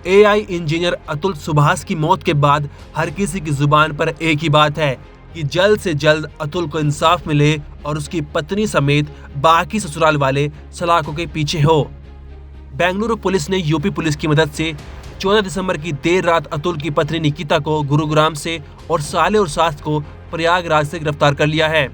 AI engineer Atul Subhash की मौत के बाद हर किसी की जुबान पर एक ही बात है कि जल्द से जल्द अतुल को इंसाफ मिले और उसकी पत्नी समेत बाकी ससुराल वाले सलाखों के पीछे हो। बेंगलुरु पुलिस ने यूपी पुलिस की मदद से 14 दिसंबर की देर रात अतुल की पत्नी निकिता को गुरुग्राम से और साले और सास को प्रयागराज से गिरफ्तार कर लिया है।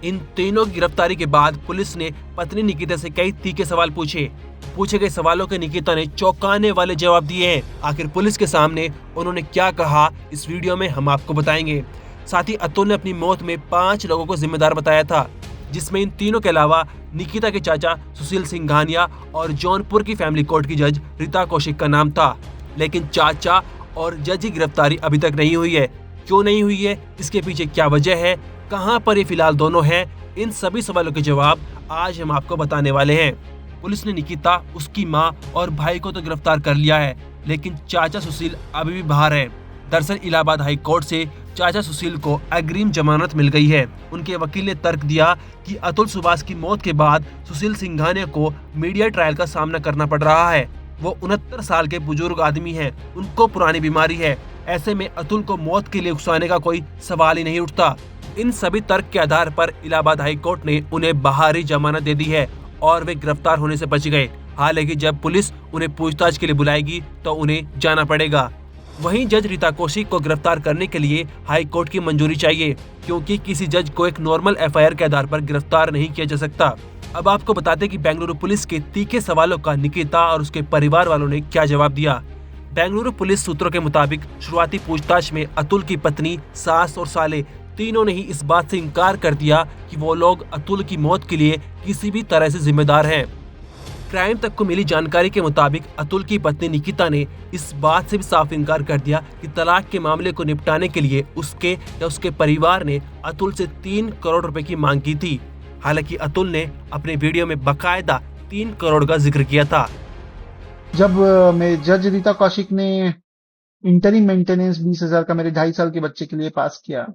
इन तीनों की गिरफ्तारी के बाद पुलिस ने पत्नी निकिता से कई तीखे सवाल पूछे गए सवालों के निकिता ने चौंकाने वाले जवाब दिए हैं। आखिर पुलिस के सामने उन्होंने क्या कहा, इस वीडियो में हम आपको बताएंगे। साथ ही अतुल ने अपनी मौत में 5 लोगों को जिम्मेदार बताया था, जिसमें इन तीनों के अलावा निकिता के चाचा सुशील सिंघानिया और जौनपुर की फैमिली कोर्ट की जज रीता कौशिक का नाम था। लेकिन चाचा और जज की गिरफ्तारी अभी तक नहीं हुई है। क्यों नहीं हुई है, इसके पीछे क्या वजह है, कहां पर ये फिलहाल दोनों हैं, इन सभी सवालों के जवाब आज हम आपको बताने वाले हैं। पुलिस ने निकिता, उसकी मां और भाई को तो गिरफ्तार कर लिया है, लेकिन चाचा सुशील अभी भी बाहर हैं। दरअसल इलाहाबाद हाई कोर्ट से चाचा सुशील को अग्रिम जमानत मिल गई है। उनके वकील ने तर्क दिया कि अतुल सुभाष की मौत के बाद सुशील सिंघानिया को मीडिया ट्रायल का सामना करना पड़ रहा है। वो 69 साल के बुजुर्ग आदमी हैं, उनको पुरानी बीमारी है। ऐसे में अतुल को मौत के लिए उकसाने का कोई सवाल ही नहीं उठता। इन सभी तर्क के आधार पर इलाहाबाद हाई कोर्ट ने उन्हें बाहरी जमानत दे दी है और वे गिरफ्तार होने से बच गए। हालांकि जब पुलिस उन्हें पूछताछ के लिए बुलाएगी तो उन्हें जाना पड़ेगा। वहीं जज रीता कौशिक को गिरफ्तार करने के लिए हाई कोर्ट की मंजूरी चाहिए, क्योंकि किसी जज को एक नॉर्मल एफआईआर के आधार पर गिरफ्तार नहीं किया जा सकता। अब आपको बताते कि बेंगलुरु पुलिस के तीखे सवालों का निकिता और उसके परिवार वालों ने क्या जवाब दिया। बेंगलुरु पुलिस सूत्रों के मुताबिक शुरुआती पूछताछ में अतुल की पत्नी, सास और साले तीनों ने ही इस बात से इनकार कर दिया कि वो लोग अतुल की मौत के लिए किसी भी तरह से जिम्मेदार हैं। क्राइम तक को मिली जानकारी के मुताबिक अतुल की पत्नी निकिता ने इस बात से भी साफ इनकार कर दिया कि तलाक के मामले को निपटाने के लिए उसके या उसके परिवार ने अतुल से 3 करोड़ रुपए की मांग की थी। हालांकि अतुल ने अपने वीडियो में बकायदा 3 करोड़ का जिक्र किया था। जब मेरे जज रीता कौशिक ने इंटरिम मेंटेनेंस 20,000 का मेरे 2.5 साल के बच्चे के लिए पास किया,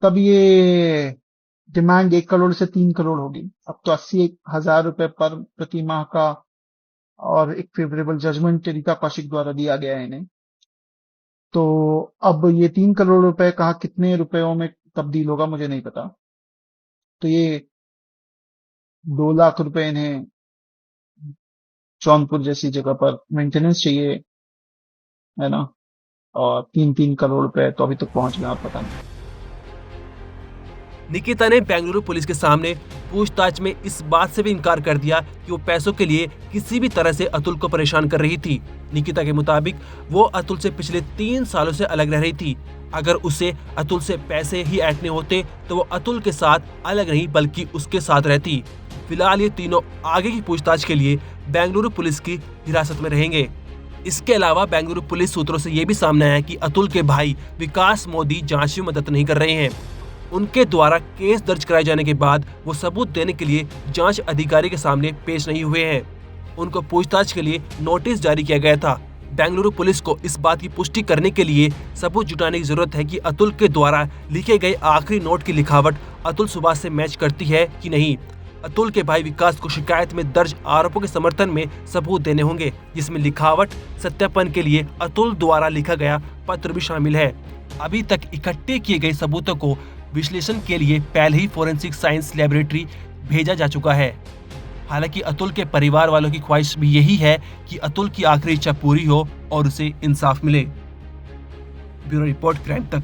तब ये डिमांड 1 करोड़ से 3 करोड़ होगी। अब तो 80,000 रुपए पर प्रति माह का और एक फेवरेबल जजमेंट रीता कौशिक द्वारा दिया गया है इन्हें। तो अब ये 3 करोड़ रुपए कहा कितने रुपयों में तब्दील होगा मुझे नहीं पता। तो ये 2 लाख रुपए इन्हें जौनपुर जैसी जगह पर मेंटेनेंस चाहिए, है ना, और 3-3 करोड़ रुपए तो अभी तक पहुंच गया, पता नहीं। निकिता ने बेंगलुरु पुलिस के सामने पूछताछ में इस बात से भी इनकार कर दिया कि वो पैसों के लिए किसी भी तरह से अतुल को परेशान कर रही थी। निकिता के मुताबिक वो अतुल से पिछले 3 सालों से अलग रह रही थी। अगर उसे अतुल से पैसे ही ऐंठने होते तो वो अतुल के साथ अलग नहीं बल्कि उसके साथ रहती। फिलहाल ये तीनों आगे की पूछताछ के लिए बेंगलुरु पुलिस की हिरासत में रहेंगे। इसके अलावा बेंगलुरु पुलिस सूत्रों से ये भी सामने आया कि अतुल के भाई विकास मोदी जांच में मदद नहीं कर रहे हैं। उनके द्वारा केस दर्ज कराए जाने के बाद वो सबूत देने के लिए जांच अधिकारी के सामने पेश नहीं हुए हैं। उनको पूछताछ के लिए नोटिस जारी किया गया था। बेंगलुरु पुलिस को इस बात की पुष्टि करने के लिए सबूत जुटाने की जरूरत है कि अतुल के द्वारा लिखे गए आखिरी नोट की लिखावट अतुल सुभाष से मैच करती है कि नहीं। अतुल के भाई विकास को शिकायत में दर्ज आरोपों के समर्थन में सबूत देने होंगे, जिसमें लिखावट सत्यापन के लिए अतुल द्वारा लिखा गया पत्र भी शामिल है। अभी तक इकट्ठे किए गए सबूतों को विश्लेषण के लिए पहले ही फोरेंसिक साइंस लैबोरेटरी भेजा जा चुका है। हालांकि अतुल के परिवार वालों की ख्वाहिश भी यही है कि अतुल की आखिरी इच्छा पूरी हो और उसे इंसाफ मिले। ब्यूरो रिपोर्ट, क्राइम तक।